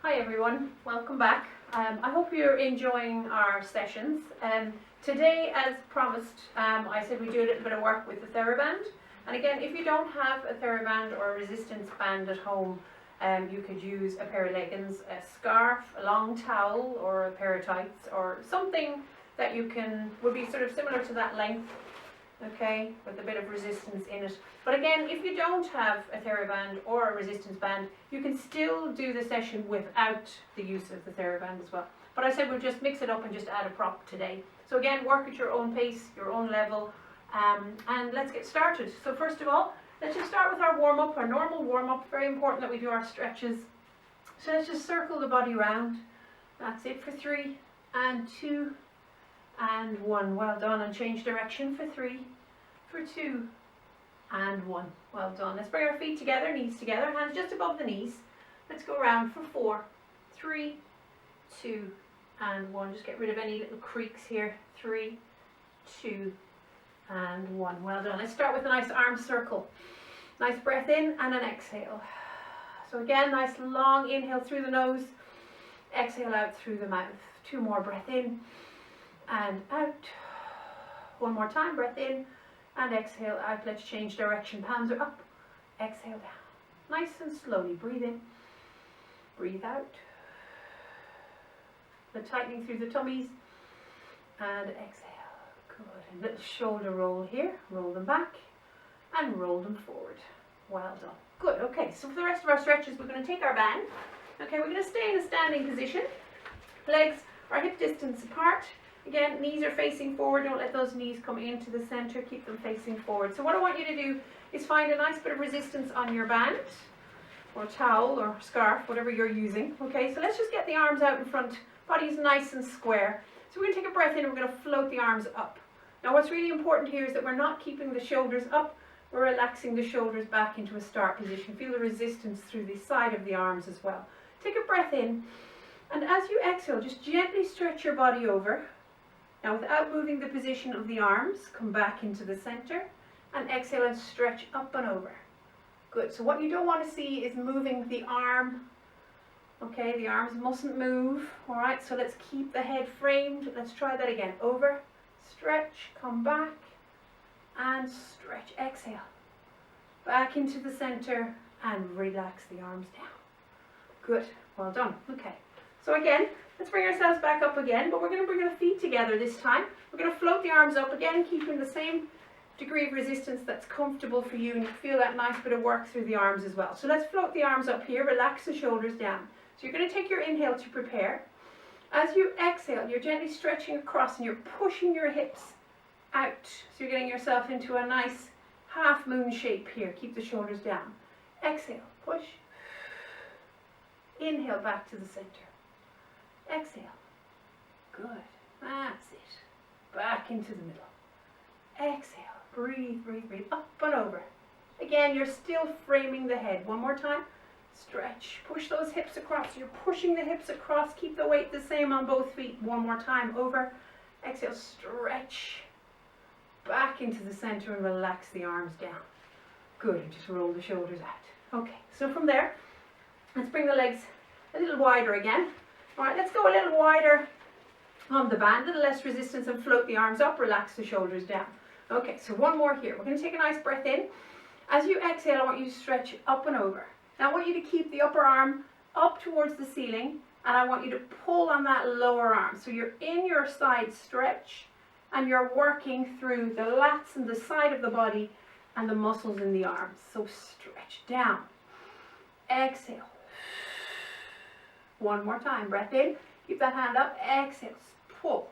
Hi everyone, welcome back. I hope you're enjoying our sessions. Today, as promised, I said we do a little bit of work with the TheraBand. And again, if you don't have a TheraBand or a resistance band at home, you could use a pair of leggings, a scarf, a long towel, or a pair of tights, or something that would be sort of similar to that length, okay, with a bit of resistance in it. But again, if you don't have a TheraBand or a resistance band, you can still do the session without the use of the TheraBand as well. But I said we'll just mix it up and just add a prop today. So again, work at your own pace, your own level, and let's get started. So first of all, let's just start with our warm-up, our normal warm-up. Very important that we do our stretches. So let's just circle the body round. That's it for 3 and 2 and 1. Well done. And change direction for 3, for 2 and 1. Well done. Let's bring our feet together, knees together, hands just above the knees. Let's go around for 4, 3, 2 and 1. Just get rid of any little creaks here. 3, 2 and 1. Well done. Let's start with a nice arm circle. Nice breath in and an exhale. So again, nice long inhale through the nose, exhale out through the mouth. 2 more, breath in and out. 1 more time, breath in and exhale out. Let's change direction. Palms are up, exhale down. Nice and slowly. Breathe in, breathe out. The tightening through the tummies and exhale. Good. And little shoulder roll here. Roll them back and roll them forward. Well done. Good. Okay, so for the rest of our stretches, we're going to take our band. Okay, we're going to stay in a standing position. Legs are hip distance apart. Again, knees are facing forward. Don't let those knees come into the center. Keep them facing forward. So what I want you to do is find a nice bit of resistance on your band or towel or scarf, whatever you're using. Okay, so let's just get the arms out in front. Body's nice and square. So we're going to take a breath in and we're going to float the arms up. Now what's really important here is that we're not keeping the shoulders up. We're relaxing the shoulders back into a start position. Feel the resistance through the side of the arms as well. Take a breath in, and as you exhale, just gently stretch your body over. Now without moving the position of the arms, come back into the center and exhale and stretch up and over. Good. So what you don't want to see is moving the arm. Okay, the arms mustn't move. All right, so let's keep the head framed. Let's try that again. Over, stretch, come back and stretch. Exhale. Back into the center and relax the arms down. Good. Well done. Okay. So again, let's bring ourselves back up again, but we're going to bring our feet together this time. We're going to float the arms up again, keeping the same degree of resistance that's comfortable for you, and you feel that nice bit of work through the arms as well. So let's float the arms up here, relax the shoulders down. So you're going to take your inhale to prepare. As you exhale, you're gently stretching across and you're pushing your hips out. So you're getting yourself into a nice half moon shape here. Keep the shoulders down. Exhale, push. Inhale back to the center. Exhale. Good. That's it. Back into the middle. Exhale. Breathe, breathe, breathe. Up and over. Again, you're still framing the head. 1 more time. Stretch. Push those hips across. You're pushing the hips across. Keep the weight the same on both feet. 1 more time. Over. Exhale. Stretch. Back into the center and relax the arms down. Good. And just roll the shoulders out. Okay. So from there, let's bring the legs a little wider again. All right. Let's go a little wider on the band. A little less resistance and float the arms up. Relax the shoulders down. Okay. So 1 more here. We're going to take a nice breath in. As you exhale, I want you to stretch up and over. Now I want you to keep the upper arm up towards the ceiling, and I want you to pull on that lower arm. So you're in your side stretch and you're working through the lats and the side of the body and the muscles in the arms. So stretch down. Exhale. 1 more time. Breath in. Keep that hand up. Exhale. Pull.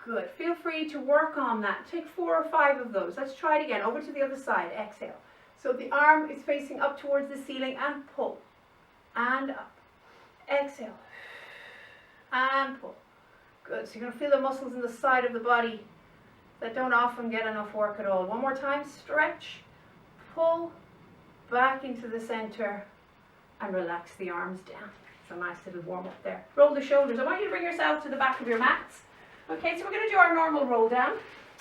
Good. Feel free to work on that. Take 4 or 5 of those. Let's try it again. Over to the other side. Exhale. So the arm is facing up towards the ceiling and pull. And up. Exhale. And pull. Good. So you're going to feel the muscles in the side of the body that don't often get enough work at all. 1 more time. Stretch. Pull. Back into the center. And relax the arms down. It's a nice little warm up there. Roll the shoulders. I want you to bring yourself to the back of your mats. Okay, so we're going to do our normal roll down.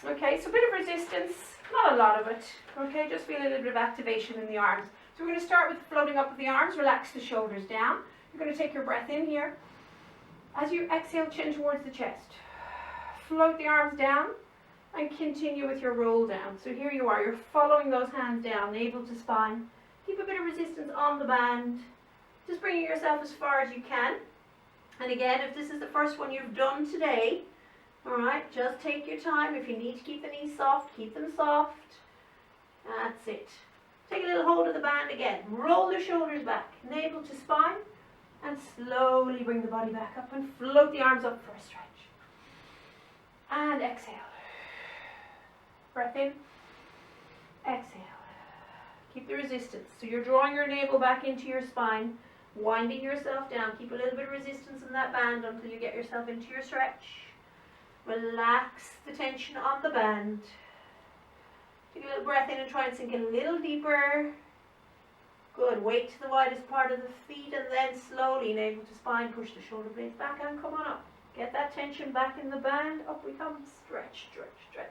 Okay, so a bit of resistance. Not a lot of it. Okay, just feel a little bit of activation in the arms. So we're going to start with floating up with the arms. Relax the shoulders down. You're going to take your breath in here. As you exhale, chin towards the chest. Float the arms down and continue with your roll down. So here you are, you're following those hands down, navel to spine. Keep a bit of resistance on the band. Just bringing yourself as far as you can. And again, if this is the first one you've done today, all right, just take your time. If you need to keep the knees soft, keep them soft. That's it. Take a little hold of the band again. Roll the shoulders back, navel to spine, and slowly bring the body back up and float the arms up for a stretch. And exhale. Breath in. Exhale. Keep the resistance. So you're drawing your navel back into your spine, winding yourself down. Keep a little bit of resistance in that band until you get yourself into your stretch. Relax the tension on the band. Take a little breath in and try and sink a little deeper. Good. Weight to the widest part of the feet, and then slowly, navel to spine, push the shoulder blades back and come on up. Get that tension back in the band. Up we come. Stretch, stretch, stretch.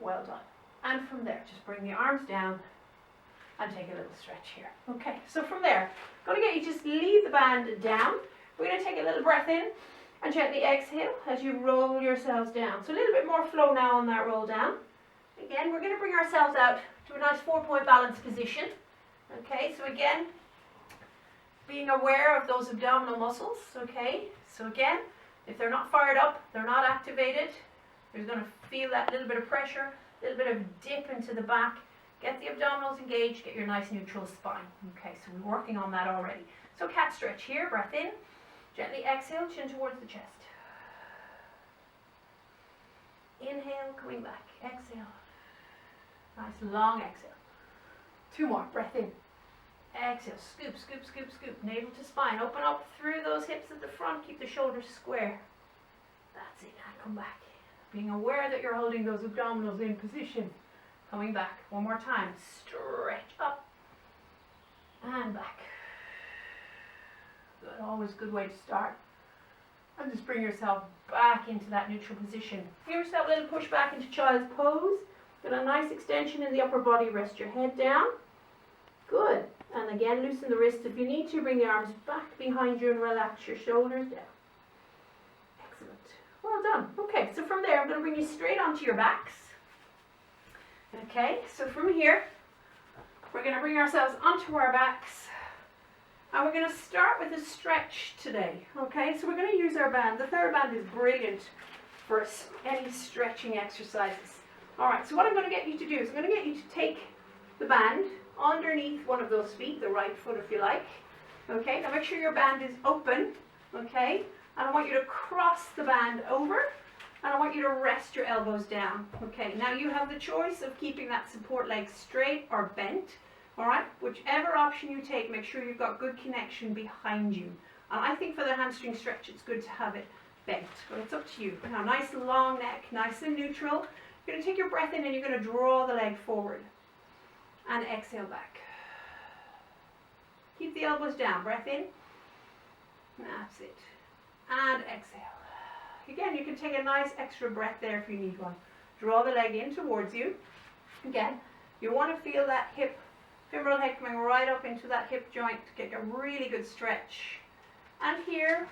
Well done. And from there, just bring the arms down and take a little stretch here. Okay, so from there, I'm going to get you to just leave the band down. We're going to take a little breath in and gently exhale as you roll yourselves down. So a little bit more flow now on that roll down. Again, we're going to bring ourselves out to a nice 4-point balance position. Okay, so again, being aware of those abdominal muscles. Okay, so again, if they're not fired up, they're not activated, you're going to feel that little bit of pressure, a little bit of dip into the back. Get the abdominals engaged, get your nice neutral spine. Okay, so we're working on that already. So cat stretch here, breath in, gently exhale, chin towards the chest. Inhale, coming back, exhale. Nice long exhale. 2 more, breath in. Exhale, scoop, scoop, scoop, scoop. Navel to spine, open up through those hips at the front, keep the shoulders square. That's it, and come back. Being aware that you're holding those abdominals in position. Coming back, 1 more time. Stretch up and back. Good, always a good way to start. And just bring yourself back into that neutral position. Give yourself a little push back into child's pose. Get a nice extension in the upper body. Rest your head down. Good. And again, loosen the wrists if you need to. Bring the arms back behind you and relax your shoulders down. Excellent. Well done. Okay, so from there, I'm going to bring you straight onto your backs. Okay, so from here, we're going to bring ourselves onto our backs. And we're going to start with a stretch today. Okay, so we're going to use our band. The TheraBand is brilliant for any stretching exercises. All right, so what I'm going to get you to do is I'm going to get you to take the band underneath one of those feet, the right foot if you like. Okay, now make sure your band is open. Okay, and I want you to cross the band over, and I want you to rest your elbows down. Okay, now you have the choice of keeping that support leg straight or bent. All right, whichever option you take, make sure you've got good connection behind you. And I think for the hamstring stretch, it's good to have it bent, but it's up to you. Now, nice long neck, nice and neutral. You're going to take your breath in and you're going to draw the leg forward. And exhale back. Keep the elbows down. Breath in. That's it. And exhale. Again, you can take a nice extra breath there if you need one. Draw the leg in towards you. Again, you want to feel that hip, femoral head coming right up into that hip joint to get a really good stretch. And here,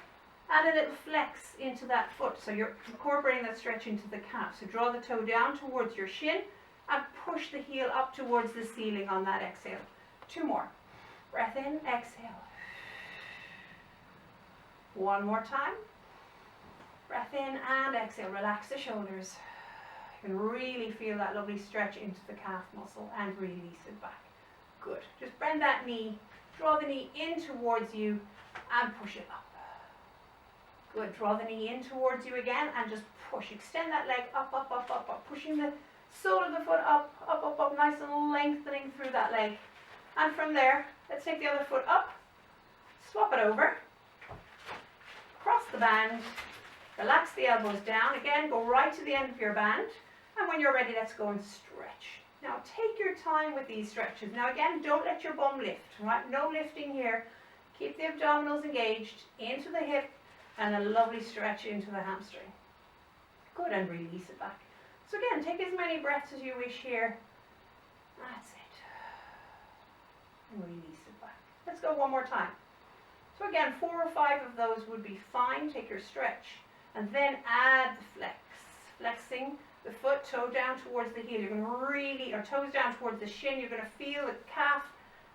add a little flex into that foot. So you're incorporating that stretch into the calf. So draw the toe down towards your shin and push the heel up towards the ceiling on that exhale. 2 more. Breath in, exhale. 1 more time. Breath in and exhale. Relax the shoulders. You can really feel that lovely stretch into the calf muscle and release it back. Good. Just bend that knee. Draw the knee in towards you and push it up. Good. Draw the knee in towards you again and just push. Extend that leg up, up, up, up, up. Pushing the sole of the foot up, up, up, up. Nice and lengthening through that leg. And from there, let's take the other foot up. Swap it over. Cross the band. Relax the elbows down. Again, go right to the end of your band. And when you're ready, let's go and stretch. Now, take your time with these stretches. Now, again, don't let your bum lift, right? No lifting here. Keep the abdominals engaged into the hip and a lovely stretch into the hamstring. Good, and release it back. So again, take as many breaths as you wish here. That's it. And release it back. Let's go 1 more time. So again, 4 or 5 of those would be fine. Take your stretch. And then add the flex. Flexing the foot, toe down towards the heel. You're going to really, or toes down towards the shin. You're going to feel the calf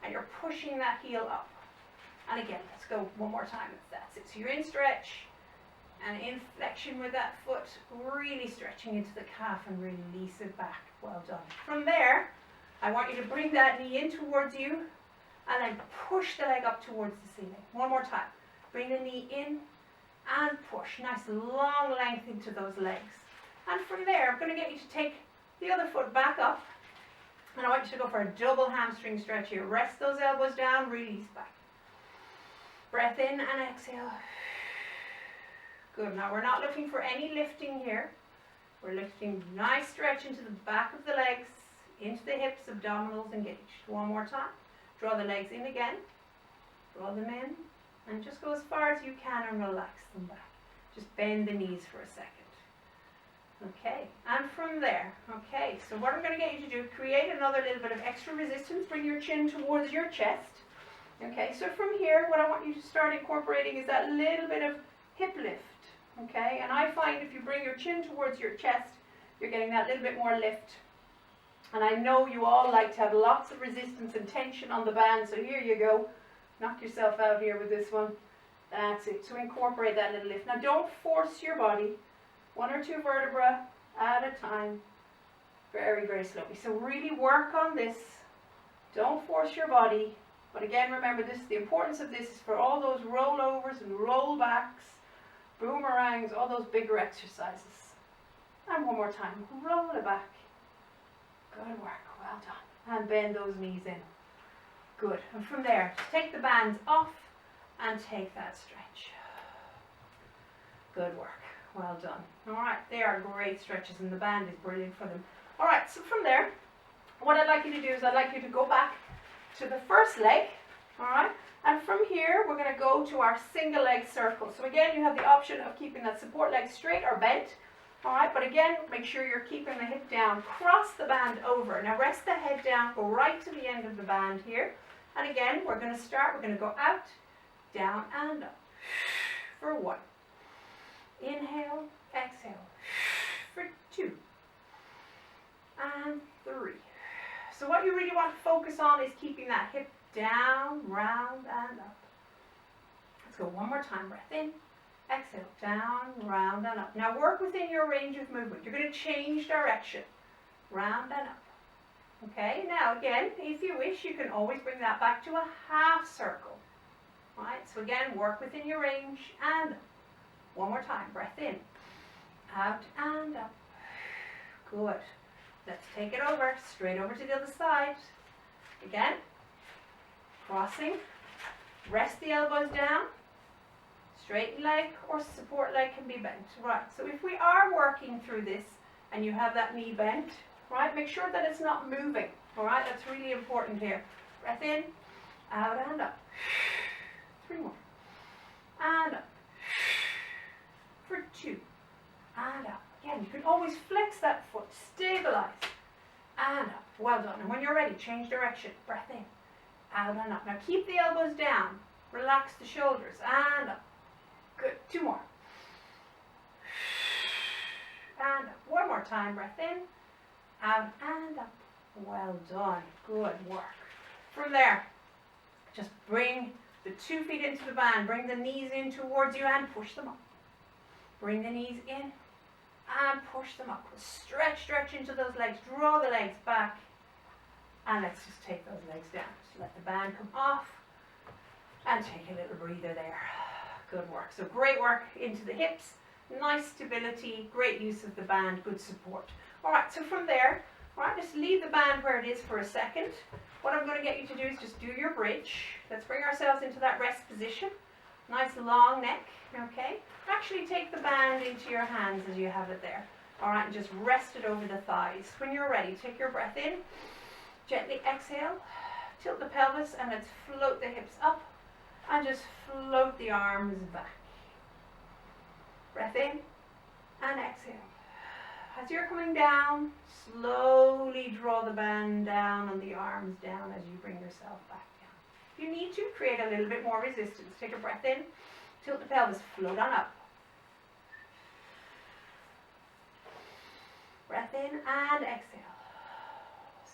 and you're pushing that heel up. And again, let's go one more time. That's it. So you're in stretch and in flexion with that foot, really stretching into the calf and release it back. Well done. From there, I want you to bring that knee in towards you and then push the leg up towards the ceiling. One more time. Bring the knee in and push. Nice long length into those legs. And from there, I'm going to get you to take the other foot back up. And I want you to go for a double hamstring stretch here. Rest those elbows down, release back. Breath in and exhale. Good. Now we're not looking for any lifting here. We're lifting nice stretch into the back of the legs, into the hips, abdominals engaged. One more time. Draw the legs in again. Draw them in. And just go as far as you can and relax them back. Just bend the knees for a second. Okay, and from there, okay, so what I'm going to get you to do, create another little bit of extra resistance. Bring your chin towards your chest. Okay, so from here, what I want you to start incorporating is that little bit of hip lift. Okay, and I find if you bring your chin towards your chest, you're getting that little bit more lift. And I know you all like to have lots of resistance and tension on the band, so here you go. Knock yourself out here with this one. That's it. So incorporate that little lift. Now don't force your body. 1 or 2 vertebrae at a time. Very, very slowly. So really work on this. Don't force your body. But again, remember this, the importance of this is for all those rollovers and rollbacks, boomerangs, all those bigger exercises. And one more time. Roll it back. Good work. Well done. And bend those knees in. Good. And from there, take the bands off and take that stretch. Good work. Well done. Alright, they are great stretches and the band is brilliant for them. Alright, so from there, what I'd like you to do is I'd like you to go back to the first leg. Alright, and from here we're going to go to our single leg circle. So again, you have the option of keeping that support leg straight or bent. Alright, but again, make sure you're keeping the hip down. Cross the band over. Now rest the head down, go right to the end of the band here. And again, we're going to go out, down and up for 1. Inhale, exhale for 2 and 3. So what you really want to focus on is keeping that hip down, round and up. Let's go one more time. Breath in, exhale, down, round and up. Now work within your range of movement. You're going to change direction, round and up. Okay, now again, if you wish, you can always bring that back to a half circle. Right, so again, work within your range and up. One more time, breath in, out and up. Good. Let's take it over, straight over to the other side. Again, crossing, rest the elbows down, straight leg or support leg can be bent. Right, so if we are working through this and you have that knee bent, right, make sure that it's not moving. All right, that's really important here. Breath in, out and up. 3 more. And up. For 2 and up. Again, you can always flex that foot, stabilize and up. Well done. And when you're ready, change direction. Breath in, out and up. Now keep the elbows down, relax the shoulders and up. Good. 2 more. And up. 1 more time. Breath in, out and up. Well done. Good work. From there, just bring the 2 feet into the band. Bring the knees in towards you and push them up. Bring the knees in and push them up. Stretch into those legs. Draw the legs back. And let's just take those legs down. Just let the band come off. And take a little breather there. Good work. So great work into the hips. Nice stability. Great use of the band. Good support. Alright, so from there, alright, just leave the band where it is for a second. What I'm going to get you to do is just do your bridge. Let's bring ourselves into that rest position. Nice long neck. Okay. Actually take the band into your hands as you have it there. Alright, and just rest it over the thighs. When you're ready, take your breath in. Gently exhale. Tilt the pelvis and let's float the hips up. And just float the arms back. Breath in and exhale. As you're coming down, slowly draw the band down and the arms down as you bring yourself back down. If you need to, create a little bit more resistance. Take a breath in, tilt the pelvis, float on up. Breath in and exhale.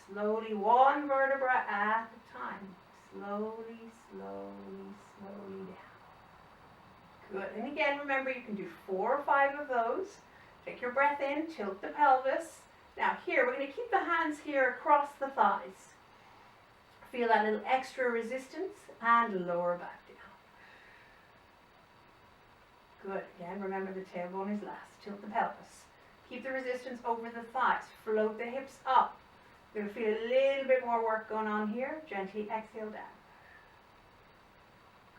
Slowly, one vertebra at a time. Slowly, slowly, slowly down. Good. And again, remember you can do 4 or 5 of those. Take your breath in, tilt the pelvis. Now here, we're going to keep the hands here across the thighs. Feel that little extra resistance and lower back down. Good. Again, remember the tailbone is last. Tilt the pelvis. Keep the resistance over the thighs. Float the hips up. You're going to feel a little bit more work going on here. Gently exhale down.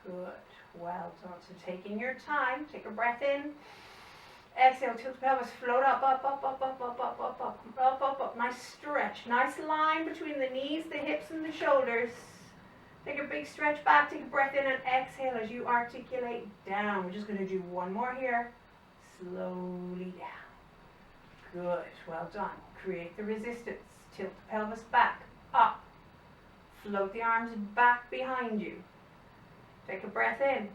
Good. Well done. So taking your time, take a breath in. Exhale, tilt the pelvis, float up, up, up, up, up, up, up, up, up, up, up, up. Nice stretch. Nice line between the knees, the hips, and the shoulders. Take a big stretch back, take a breath in and exhale as you articulate down. We're just going to do one more here. Slowly down. Good. Well done. Create the resistance. Tilt the pelvis back, up. Float the arms back behind you. Take a breath in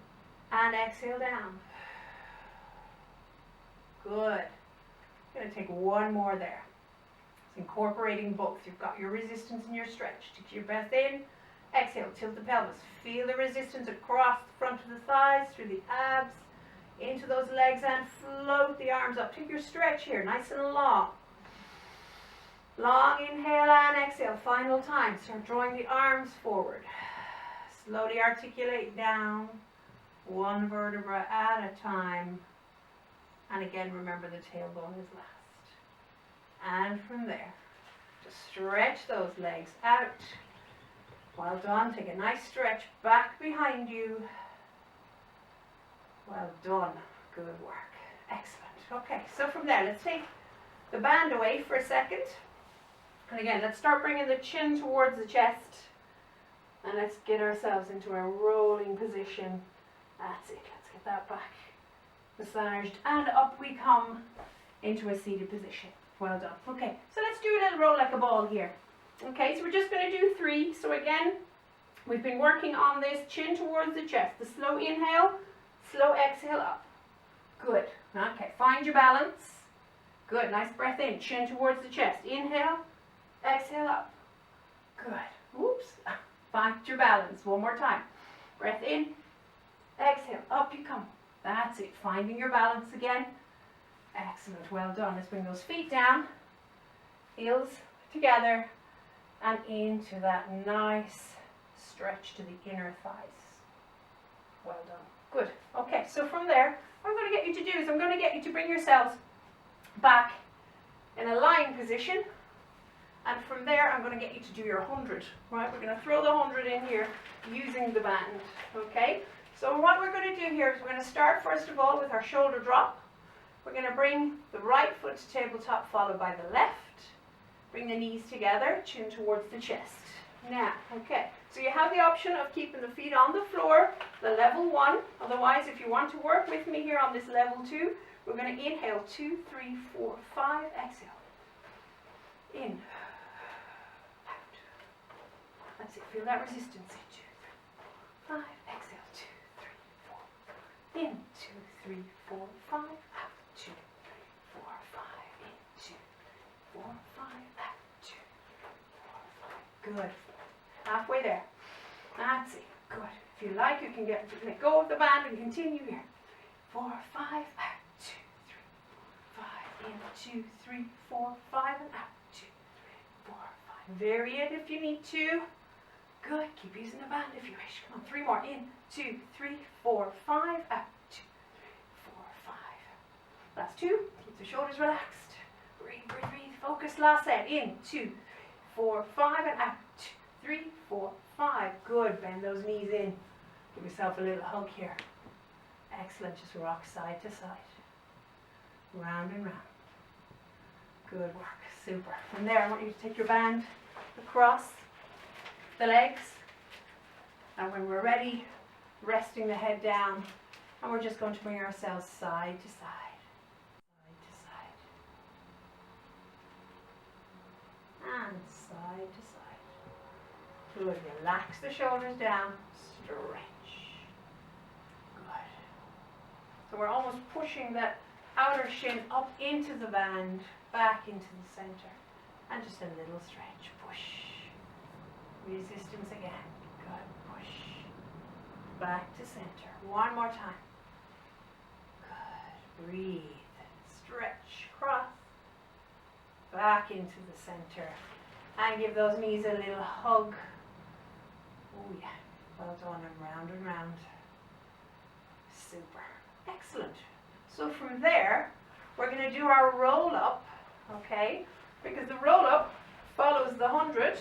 and exhale down. Good. I'm going to take one more there. It's incorporating both. You've got your resistance and your stretch. Take your breath in. Exhale. Tilt the pelvis. Feel the resistance across the front of the thighs, through the abs, into those legs, and float the arms up. Take your stretch here, nice and long. Long inhale and exhale. Final time. Start drawing the arms forward. Slowly articulate down. One vertebra at a time. And again, remember the tailbone is last. And from there, just stretch those legs out. Well done. Take a nice stretch back behind you. Well done. Good work. Excellent. Okay, so from there, let's take the band away for a second. And again, let's start bringing the chin towards the chest. And let's get ourselves into a rolling position. That's it. Let's get that back massaged. And up we come into a seated position. Well done. Okay, so let's do a little roll like a ball here. Okay, so we're just going to do 3. So again, we've been working on this chin towards the chest. The slow inhale, slow exhale up. Good. Okay, find your balance. Good. Nice breath in. Chin towards the chest. Inhale, exhale up. Good. Oops. Find your balance. One more time. Breath in, exhale, up you come. That's it. Finding your balance again. Excellent. Well done. Let's bring those feet down. Heels together. And into that nice stretch to the inner thighs. Well done. Good. Okay, so from there, what I'm going to get you to do is I'm going to get you to bring yourselves back in a lying position. And from there, I'm going to get you to do your 100. Right, we're going to throw the 100 in here using the band. Okay, so what we're going to do here is we're going to start first of all with our shoulder drop. We're going to bring the right foot to tabletop, followed by the left. Bring the knees together, chin towards the chest. Now, okay, so you have the option of keeping the feet on the floor, the level 1. Otherwise, if you want to work with me here on this level 2, we're going to inhale 2, 3, 4, 5, exhale. In, out. That's it, feel that resistance. In, 2, 3, 4, 5, exhale, 2, 3, 4. In, 2, 3, 4, 5, out, 2, 3, 4, 5, in, 2, 4, 5, out, 2, 4, 5. Good. Halfway there. That's it. Good. If you like, you can let go of the band and continue here. 4, 5, out, 2, 3, 4, 5, in, 2, 3, 4, 5, and out, 2, 3, 4, 5. Vary it if you need to. Good. Keep using the band if you wish. Come on, 3 more. In, 2, 3, 4, 5, out, 2, 3, 4, 5. Last 2. Keep the shoulders relaxed. Breathe, breathe, breathe. Focus. Last set. In, 2, 4, 5, and out, 2, 3, 4, 5. Good. Bend those knees in. Give yourself a little hug here. Excellent. Just rock side to side. Round and round. Good work. Super. From there, I want you to take your band across the legs. And when we're ready, resting the head down. And we're just going to bring ourselves side to side. Side to side. And side to side. Good. Relax the shoulders down. Stretch. Good. So we're almost pushing that outer shin up into the band, back into the center. And just a little stretch. Push. Resistance again. Good. Push. Back to center. One more time. Good. Breathe. Stretch. Cross. Back into the center. And give those knees a little hug. Oh yeah. Well done. And round. Super. Excellent. So from there, we're going to do our roll up. Okay? Because the roll up follows the 100.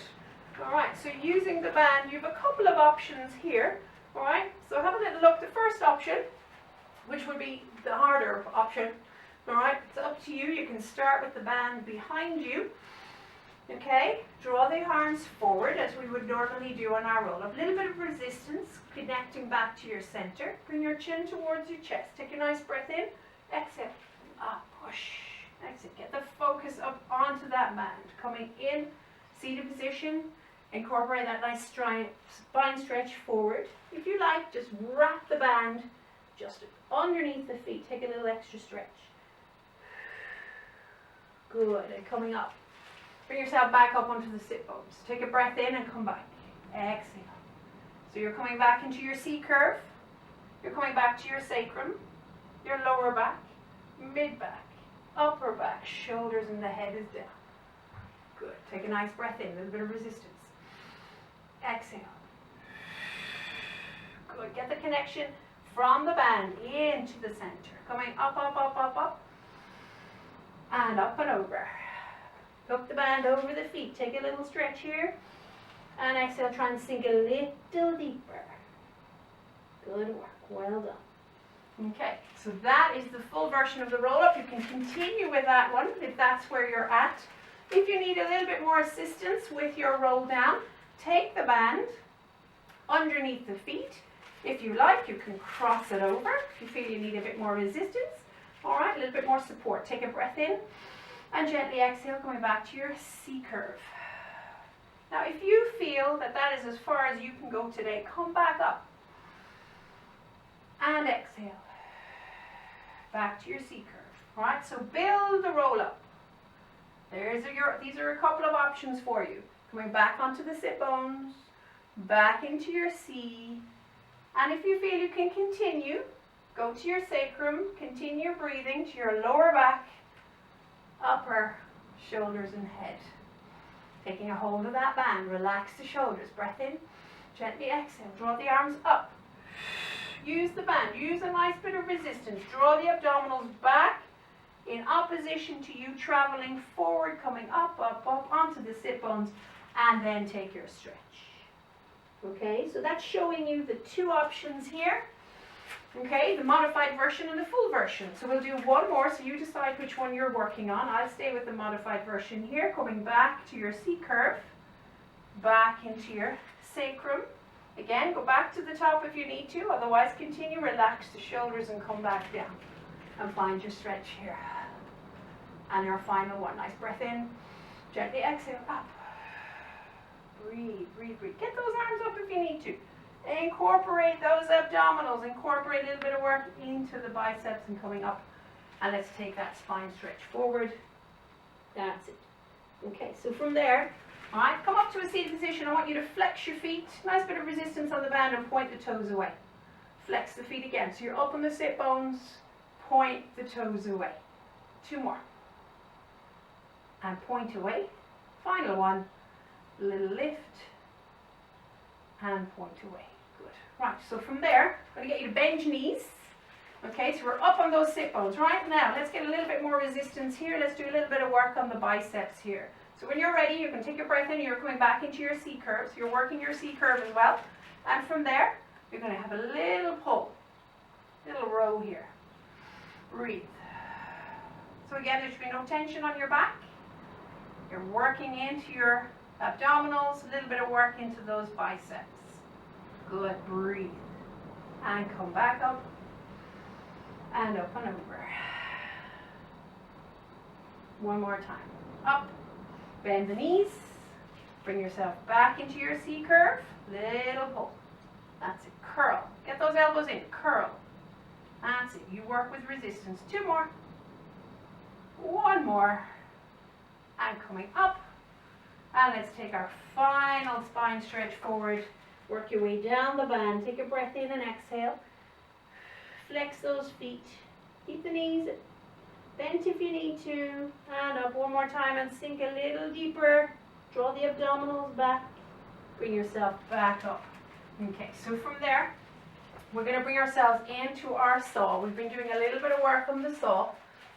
Alright, so using the band, you have a couple of options here. Alright, so have a little look. The first option, which would be the harder option. Alright, it's up to you. You can start with the band behind you. Okay, draw the arms forward as we would normally do on our roll up. A little bit of resistance, connecting back to your center. Bring your chin towards your chest. Take a nice breath in. Exhale. Up, push. Exhale. Get the focus up onto that band. Coming in, seated position. Incorporate that nice spine stretch forward. If you like, just wrap the band just underneath the feet. Take a little extra stretch. Good. And coming up. Bring yourself back up onto the sit bones. Take a breath in and come back. Exhale. So you're coming back into your C curve. You're coming back to your sacrum, your lower back, mid back, upper back, shoulders and the head is down. Good. Take a nice breath in, a little bit of resistance. Exhale. Good. Get the connection from the band into the center. Coming up, up, up, up, up. And up and over. Hook the band over the feet. Take a little stretch here. And exhale, try and sink a little deeper. Good work. Well done. Okay, so that is the full version of the roll-up. You can continue with that one if that's where you're at. If you need a little bit more assistance with your roll down, take the band underneath the feet. If you like, you can cross it over. If you feel you need a bit more resistance. All right, a little bit more support. Take a breath in. And gently exhale, going back to your C curve. Now, if you feel that that is as far as you can go today, come back up. And exhale. Back to your C curve. All right, so build the roll up. These are a couple of options for you. Coming back onto the sit bones, back into your C. And if you feel you can continue, go to your sacrum, continue breathing to your lower back, upper, shoulders and head. Taking a hold of that band, relax the shoulders, breath in, gently exhale, draw the arms up. Use the band, use a nice bit of resistance, draw the abdominals back in opposition to you traveling forward, coming up, up, up onto the sit bones, and then take your stretch. Okay, so that's showing you the two options here. Okay, the modified version and the full version. So we'll do one more, so you decide which one you're working on. I'll stay with the modified version here, coming back to your C curve, back into your sacrum. Again, go back to the top if you need to, otherwise continue, relax the shoulders and come back down. And find your stretch here. And your final one, nice breath in, gently exhale, up. Breathe, breathe, breathe. Get those arms up if you need to. Incorporate those abdominals, incorporate a little bit of work into the biceps and coming up. And let's take that spine stretch forward. That's it. Okay, so from there, all right, come up to a seated position. I want you to flex your feet. Nice bit of resistance on the band and point the toes away. Flex the feet again. So you're up on the sit bones, point the toes away. Two more. And point away. Final one. Little lift. And point away. Good. Right, so from there, I'm going to get you to bend your knees. Okay, so we're up on those sit bones. Right now, let's get a little bit more resistance here. Let's do a little bit of work on the biceps here. So when you're ready, you can take your breath in and you're coming back into your C curve. So you're working your C curve as well. And from there, you're going to have a little pull. Little row here. Breathe. So again, there should be no tension on your back. You're working into your abdominals, a little bit of work into those biceps. Good, breathe. And come back up. And up and over. One more time. Up, bend the knees. Bring yourself back into your C curve. Little pull. That's it. Curl. Get those elbows in. Curl. That's it. You work with resistance. 2 more. 1 more. And coming up. And let's take our final spine stretch forward. Work your way down the band. Take a breath in and exhale. Flex those feet. Keep the knees bent if you need to. And up 1 more time and sink a little deeper. Draw the abdominals back. Bring yourself back up. Okay, so from there, we're going to bring ourselves into our saw. We've been doing a little bit of work on the saw.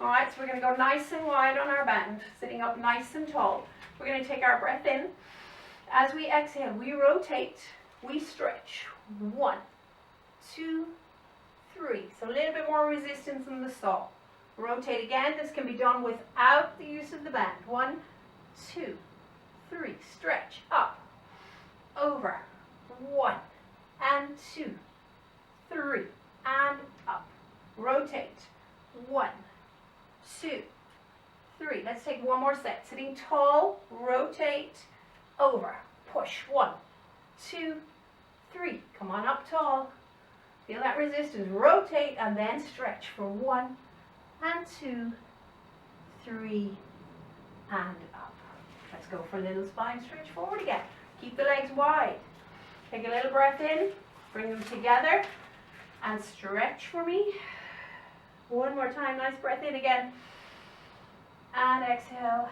Alright, so we're going to go nice and wide on our band, sitting up nice and tall. We're going to take our breath in. As we exhale, we rotate, we stretch. 1, 2, 3. So a little bit more resistance in the saw. Rotate again. This can be done without the use of the band. 1, 2, 3. Stretch up, over. 1 and 2, 3, and up. Rotate. 1, 2, 3. Let's take 1 more set. Sitting tall, rotate, over, push. 1, 2, 3. Come on up tall. Feel that resistance. Rotate and then stretch for 1 and 2, 3, and up. Let's go for a little spine stretch forward again. Keep the legs wide. Take a little breath in, bring them together, and stretch for me. 1 more time, nice breath in again. And exhale.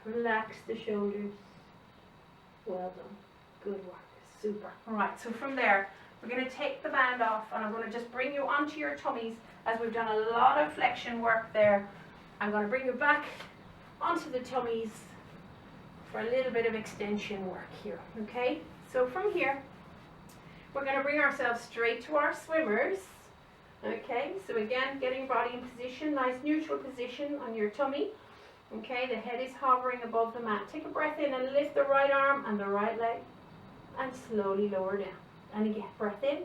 Relax the shoulders. Well done. Good work. Super. Alright, so from there, we're going to take the band off, and I'm going to just bring you onto your tummies, as we've done a lot of flexion work there. I'm going to bring you back onto the tummies for a little bit of extension work here, okay? So from here, we're going to bring ourselves straight to our swimmers, okay? So again, getting your body in position, nice neutral position on your tummy, okay? The head is hovering above the mat. Take a breath in and lift the right arm and the right leg, and slowly lower down. And again, breath in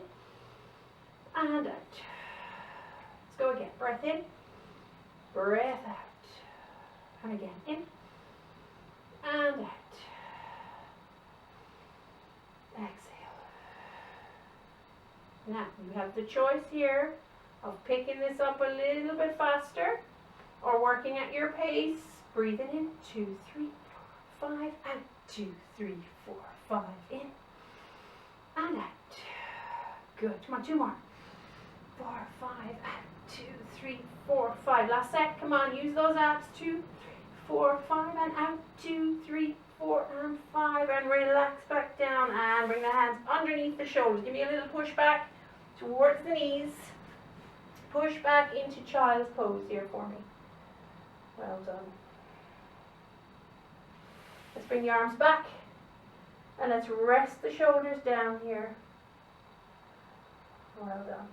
and out. Let's go again. Breath in, breath out, and again, in and out. Exhale. Now, you have the choice here of picking this up a little bit faster or working at your pace. Breathing in, 2, 3, 4, 5, out. 2, 3, 4, 5, in and out. Good. Come on, 2 more. 4, 5, out. 2, 3, 4, 5. Last set. Come on, use those abs. 2, 3, 4, 5, and out. 2, 3, 4, and 5, and relax back down, and bring the hands underneath the shoulders. Give me a little push back towards the knees. Push back into child's pose here for me. Well done. Let's bring the arms back, and let's rest the shoulders down here. Well done.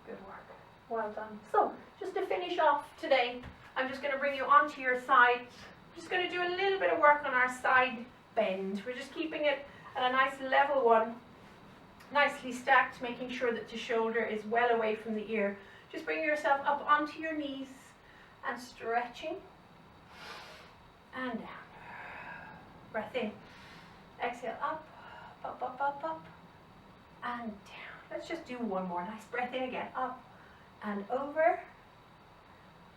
Good work. Well done. So, just to finish off today, I'm just going to bring you onto your side. Just going to do a little bit of work on our side bend. We're just keeping it at a nice level one, nicely stacked, making sure that the shoulder is well away from the ear. Just bring yourself up onto your knees and stretching and down. Breath in. Exhale, up, up, up, up, up, and down. Let's just do 1 more. Nice breath in again. Up and over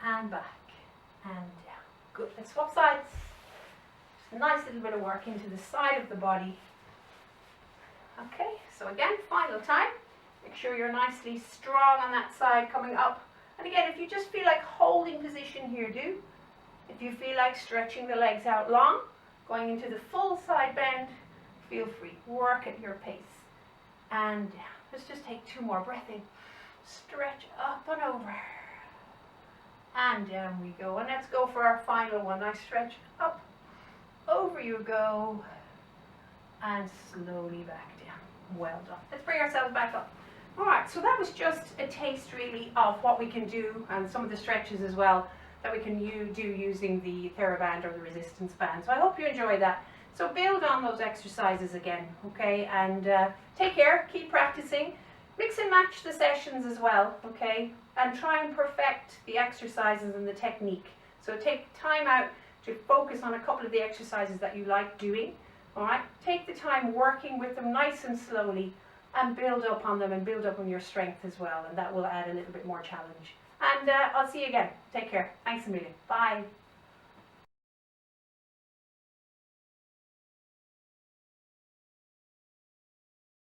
and back and down. Good. Let's swap sides. Just a nice little bit of work into the side of the body. Okay, so again, final time. Make sure you're nicely strong on that side coming up. And again, if you just feel like holding position here, do. If you feel like stretching the legs out long, going into the full side bend, feel free. Work at your pace. And down. Let's just take 2 more. Breath in. Stretch up and over. And down we go. And let's go for our final one. Nice stretch. Up. Over you go. And slowly back down. Well done. Let's bring ourselves back up. Alright, so that was just a taste really of what we can do, and some of the stretches as well that we can do using the TheraBand or the resistance band. So I hope you enjoyed that. So build on those exercises again, okay? And take care, keep practicing. Mix and match the sessions as well, okay? And try and perfect the exercises and the technique. So take time out to focus on a couple of the exercises that you like doing. All right, take the time working with them nice and slowly, and build up on them and build up on your strength as well, and that will add a little bit more challenge. And I'll see you again. Take care. Thanks a million. Bye.